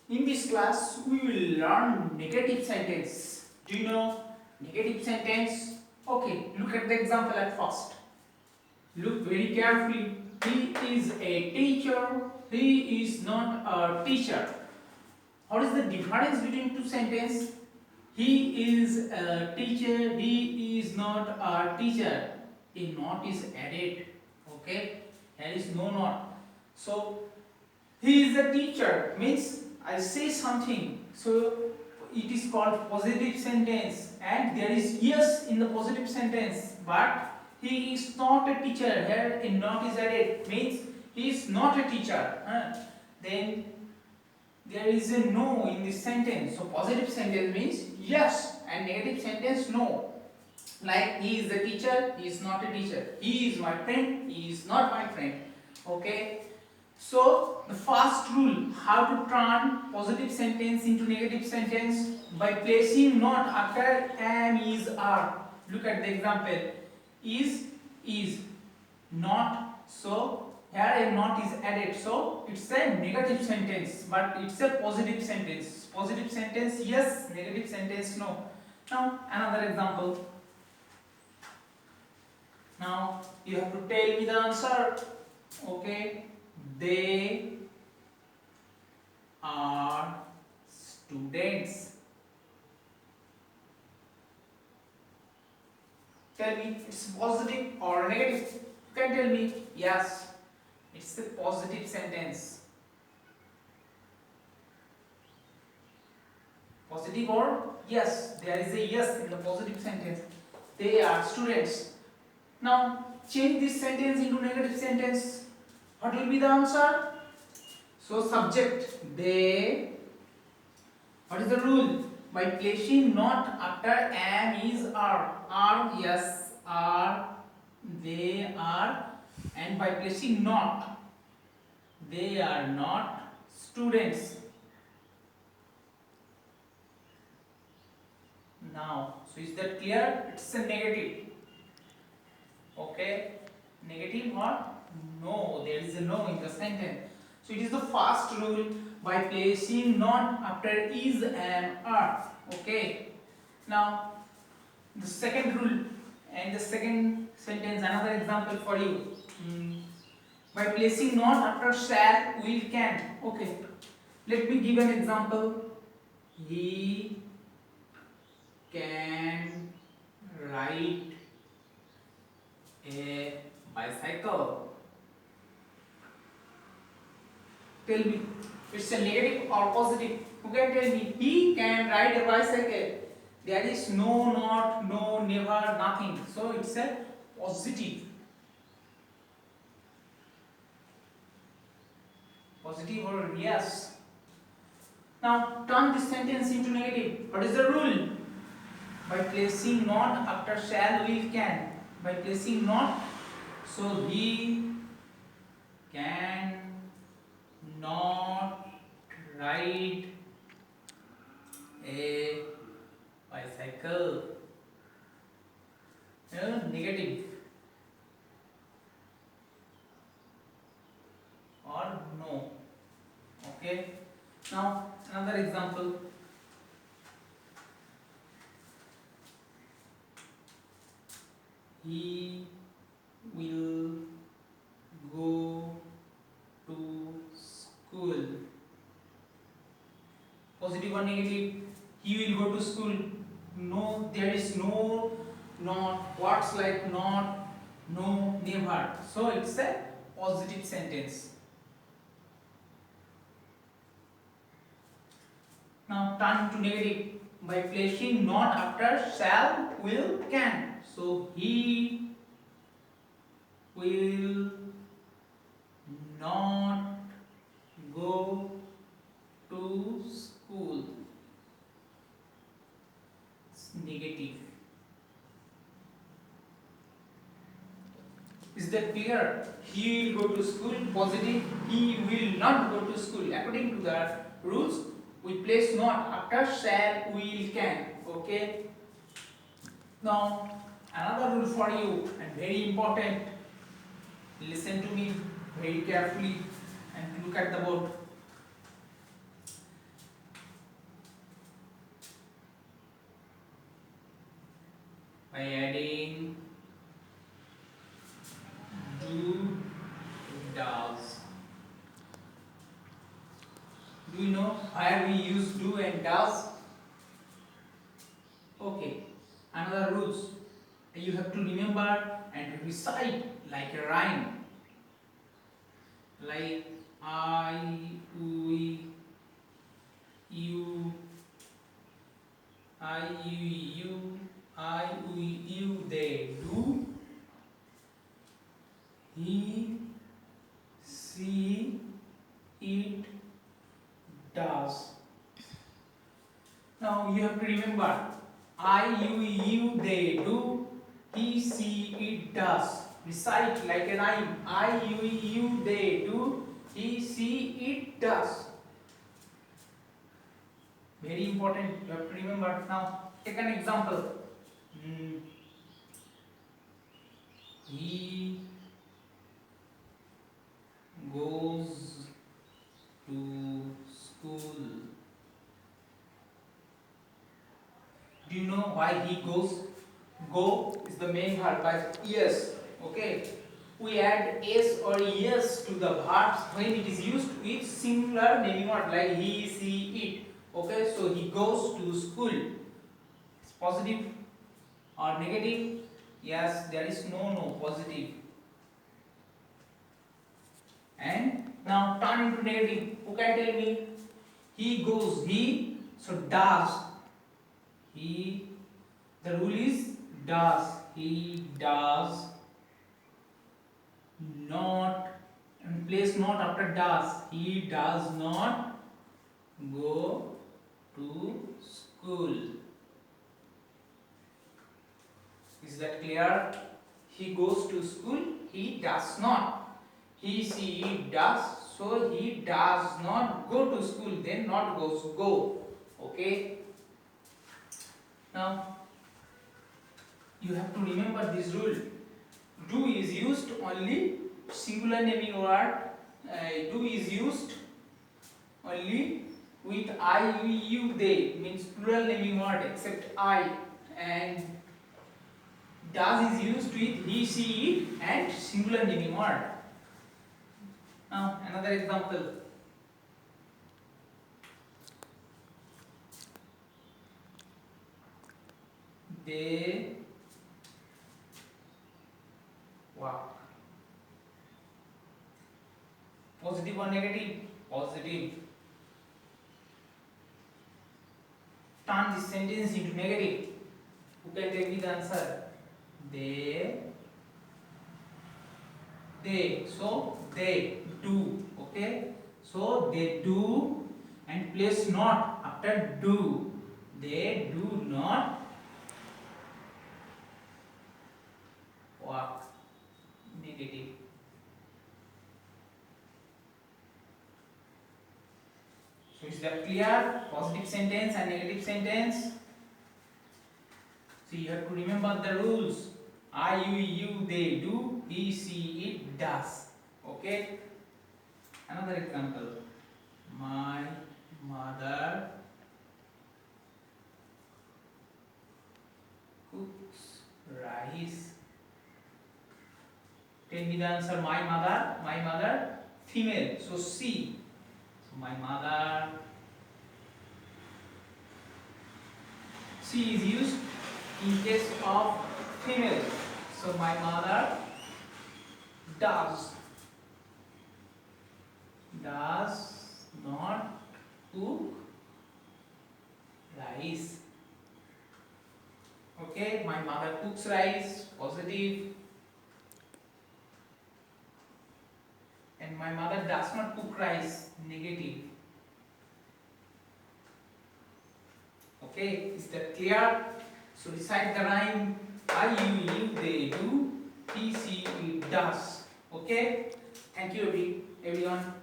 In this class, we will learn negative sentence. Do you know negative sentence? Okay, look at the example at first. Look very carefully. He is a teacher. He is not a teacher. What is the difference between two sentences? He is a teacher. He is not a teacher. A not is added. Okay, there is no not. So he is a teacher means I say something, so it is called positive sentence, and there is yes in the positive sentence, but he is not a teacher. Here a not is added means he is not a teacher. Then there is a no in this sentence. So positive sentence means yes and negative sentence no. Like he is a teacher, he is not a teacher. He is my friend, he is not my friend. Okay. So the first rule, how to turn positive sentence into negative sentence, by placing not after am, is, are. Look at the example. Is not. So here a not is added. So it's a negative sentence, but it's a positive sentence. Positive sentence yes, negative sentence no. Now another example. Now you have to tell me the answer. Okay. They are students. Tell me, it's positive or negative? You can tell me. Yes, it's a positive sentence. Positive or yes, there is a yes in the positive sentence. They are students. Now change this sentence into negative sentence. What will be the answer? So subject they. What is the rule? By placing not after am, is, are yes, are, they are, and by placing not, they are not students. Now, so is that clear? It's a negative. Okay, negative or no? There is a no in the sentence. So it is the first rule, by placing not after is and are. Okay. Now the second rule and the second sentence, another example for you. By placing not after shall, will, can. Okay. Let me give an example. He can ride a bicycle. Tell me, it's a negative or positive? Who can tell me? He can ride a bicycle. There is no, not, no, never, nothing. So it's a positive. Positive or yes. Now turn this sentence into negative. What is the rule? By placing not after shall, will, can. By placing not, so he can not ride a bicycle. Negative or no. Okay. Now another example. He will go to school. Positive or negative? He will go to school. No, there is no, not, words like not, no, never. So it's a positive sentence. Now turn to negative by placing not after shall, will, can. So he will not go to school. It's negative. Is that clear? He will go to school, positive. He will not go to school. According to the rules, we place not after shall, will, can. Okay. Now another rule for you, and very important. Listen to me very carefully and look at the board. by adding do, does. Do you know where we use do and does? Okay, another rules you have to remember and recite like a rhyme, like I, we, you, I, you, I, we, you, they do, he, she, it does. Now you have to remember I, you, they do, he, she, it does. Recite like a rhyme. I, you, they do, he, she, it does. Very important. You have to remember. Now take an example. He goes to school. Do you know why he goes? Go is the main verb by yes. Okay. We add s or yes to the verbs when it is used with singular naming word like he, she, it. Okay, so he goes to school. It's positive or negative? Yes, there is no positive. And now turn into negative. Who can tell me? He goes, he, so does. He, the rule is does. He does not, and place not after does. He does not go to school. Is that clear? He goes to school. He does not. He, she, it does. So he does not go to school. Then not goes, go. Okay. Now you have to remember this rule. Do is used only singular naming word. Do is used only with I, we, you, they, means plural naming word except I, and does is used with he, she, it and singular naming word. Now another example. They walk. Positive or negative? Positive. Turn this sentence into negative. Who can tell me the answer? They. So they do. Okay. So they do and place not after do. They do not walk. Negative. So is that clear? Positive sentence and negative sentence. So you have to remember the rules. I, you, they do, he, she, it does. Okay. Another example. My mother cooks rice. Tell me the answer. My mother, female. So she. So my mother. She is used in case of female. So my mother does not cook rice. Okay, my mother cooks rice, positive. And my mother does not cook rice, negative. Okay, is that clear? So recite the rhyme. I, you, they do, he, she, it does. Okay, thank you everyone.